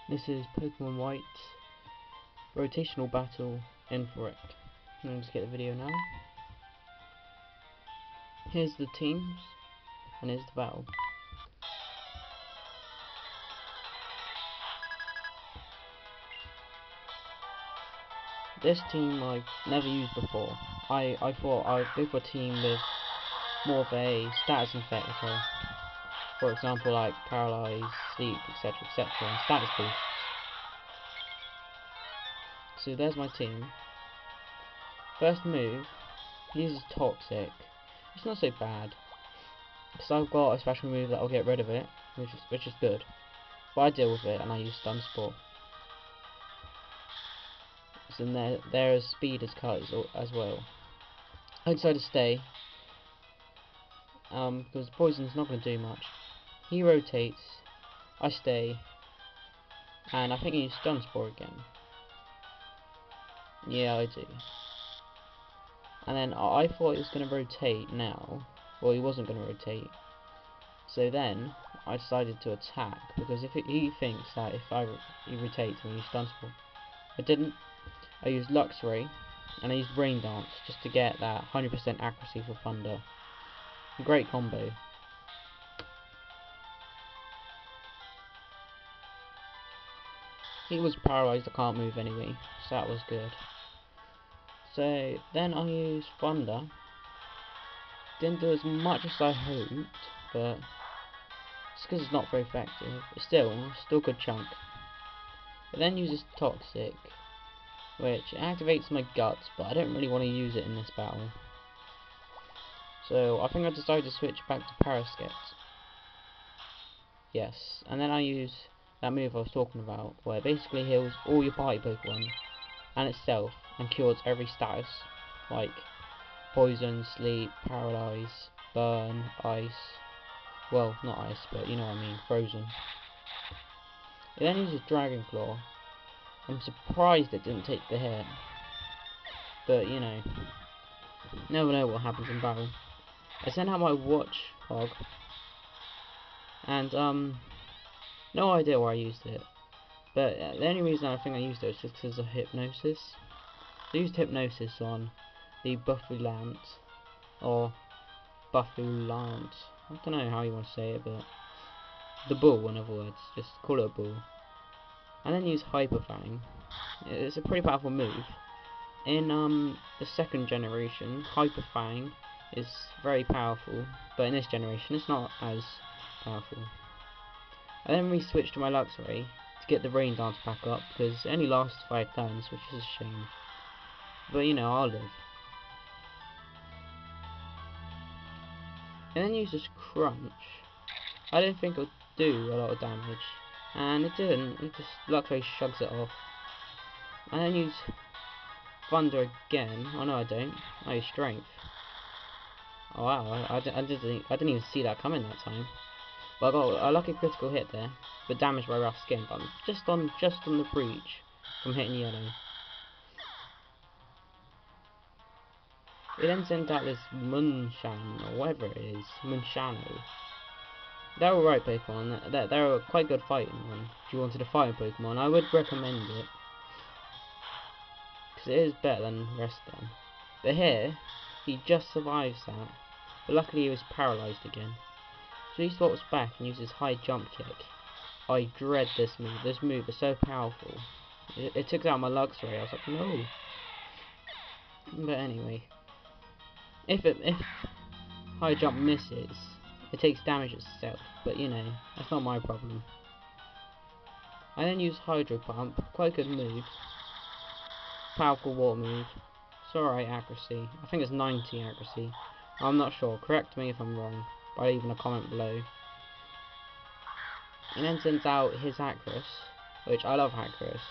This is Pokemon White Rotational Battle InfaRed. Let's get the video now. Here's the teams, and here's the battle. This team I've never used before. I thought I'd go for a team with more of a status infector. For example, like Paralyze, Sleep, etc, etc, and status boosts. So there's my team. First move, he uses Toxic. It's not so bad, because I've got a special move that will get rid of it, which is good. But I deal with it, and I use Stun Spore. So then there's Speed as cut as well. I decided to stay, because Poison's not going to do much. He rotates, I stay, and I think he used Stun Spore again. Yeah, I do. And then I thought he was going to rotate now. Well, he wasn't going to rotate. So then I decided to attack, because if he thinks that if he rotates and we use Stun Spore. I didn't. I used Luxray and I used Rain Dance just to get that 100% accuracy for Thunder. Great combo. He was paralysed, I can't move anyway, so that was good. So then I used Thunder. Didn't do as much as I hoped, but it's because it's not very effective. But still good chunk. It then uses Toxic, which activates my guts, but I don't really want to use it in this battle. So I think I decided to switch back to Parasect. Yes, and then I use that move I was talking about, where it basically heals all your party Pokemon and itself, and cures every status, like Poison, Sleep, Paralyze, Burn, Ice. Well, not Ice, but you know what I mean, Frozen. It then uses Dragon Claw. I'm surprised it didn't take the hit, but you know, never know what happens in battle. I sent out my Watchog, and no idea why I used it, but the only reason I think I used it was just because of Hypnosis. I used Hypnosis on the Buffulant, or Buffulant, I don't know how you want to say it, but the bull, in other words, just call it a bull. And then use Hyper Fang. It's a pretty powerful move. In the second generation, Hyper Fang is very powerful, but in this generation it's not as powerful. And then we switched to my Luxray to get the Rain Dance back up, because it only lasts 5 turns, which is a shame. But you know, I'll live. And then use this Crunch. I didn't think it would do a lot of damage, and it didn't. It just Luxray shrugs it off. And then use Thunder again. Oh no, I don't. I use Strength. Oh wow, I didn't even see that coming that time. But I got a lucky critical hit there, but damaged by Rough Skin. But I'm just on the breach from hitting yellow. It then sent out this Munshan, or whatever it is, Munshano. They're alright Pokemon, they're a quite good fighting one. If you wanted a fighting Pokemon, I would recommend it, because it is better than the rest of them. But here, he just survives that, but luckily he was paralysed again. So he swaps back and uses High Jump Kick. I dread this move. This move is so powerful. It took out my Luxray. I was like, no. But anyway, if High Jump misses, it takes damage itself. But you know, that's not my problem. I then use Hydro Pump. Quite a good move. Powerful water move. It's alright accuracy. I think it's 90 accuracy. I'm not sure. Correct me if I'm wrong by leaving a comment below. And then sends out his Acrus, which I love Acrus,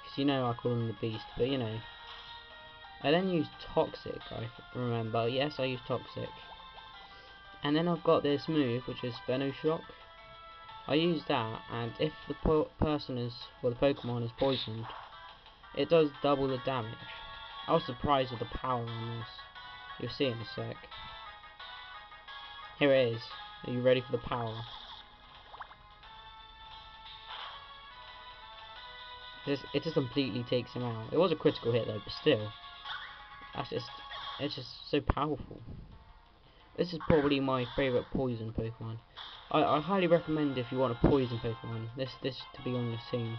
because you know I call him the Beast, but you know. I then use Toxic, I remember. Yes, I use Toxic. And then I've got this move, which is Venoshock. I use that, and if the person is, well, the Pokemon is poisoned, it does double the damage. I was surprised with the power on this. You'll see in a sec. Here it is. Are you ready for the power? It just completely takes him out. It was a critical hit though, but still, it's just so powerful. This is probably my favourite poison Pokemon. I highly recommend if you want a poison Pokemon, this to be on your team.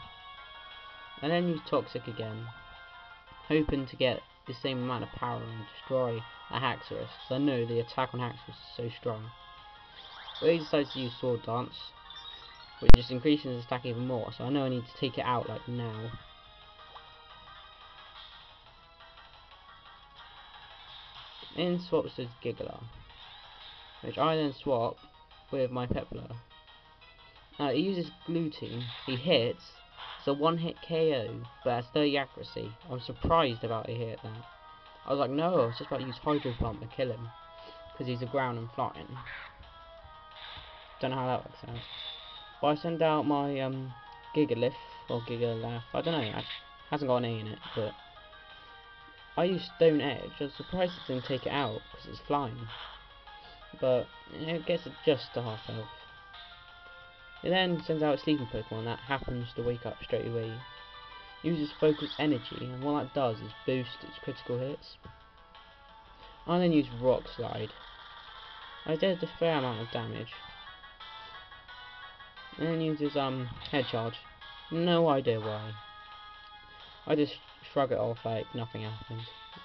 And then use Toxic again, hoping to get the same amount of power and destroy a Haxorus, because I know the attack on Haxorus is so strong. But he decides to use Sword Dance, which just increases his attack even more, so I know I need to take it out like now. In swaps his Giggler, which I then swap with my Pepler. Now he uses Gluten, he hits, it's a one-hit KO, but has 30 accuracy. I'm surprised about it hit that. I was like, no, I was just about to use Hydro Pump to kill him, because he's a ground and flying. Don't know how that works out. But I send out my Gigalith, or Gigalith, I don't know, it hasn't got an A in it, but I used Stone Edge. I was surprised it didn't take it out, because it's flying. But it gets it just to half health. It then sends out a sleeping Pokemon that happens to wake up straight away. Uses Focus Energy, and what that does is boost its critical hits. I then use Rock Slide. I did a fair amount of damage. And then uses Head Charge. No idea why. I just shrug it off like nothing happened.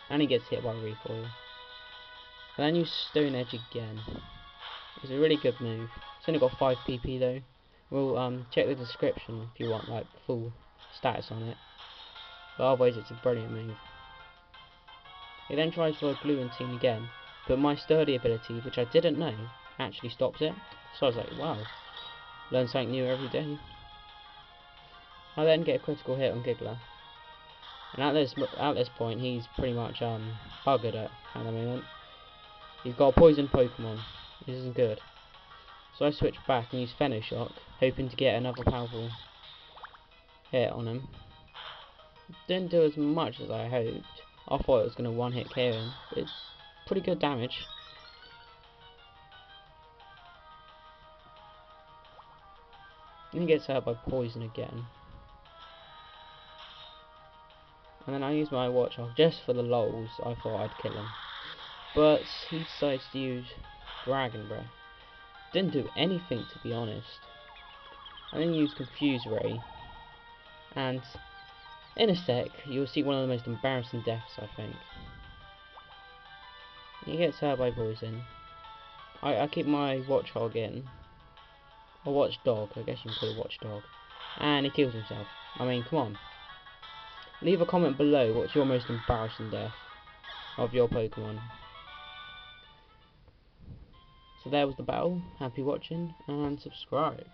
And he gets hit by Recoil. And then use Stone Edge again. It's a really good move. It's only got 5 PP though. We'll check the description if you want like full stats on it. But otherwise it's a brilliant move. He then tries for a Gluantine again, but my Sturdy ability, which I didn't know, actually stops it. So I was like, wow, learn something new every day. I then get a critical hit on Giggler. And at this point he's pretty much buggered at the moment. He's got a poison Pokemon. This isn't good. So I switch back and use Shock, hoping to get another powerful hit on him. Didn't do as much as I hoped. I thought it was going to one-hit KO him, but it's pretty good damage. And he gets hurt by poison again. And then I use my Watchog just for the lols. I thought I'd kill him. But he decides to use Dragon Breath. Didn't do anything, to be honest. I then use Confuse Ray. And in a sec, you'll see one of the most embarrassing deaths, I think. He gets hurt by poison. I keep my Watchog in. Or Watchdog, I guess you can call it Watchdog. And he kills himself. I mean, come on. Leave a comment below what's your most embarrassing death of your Pokemon. So there was the battle. Happy watching and subscribe.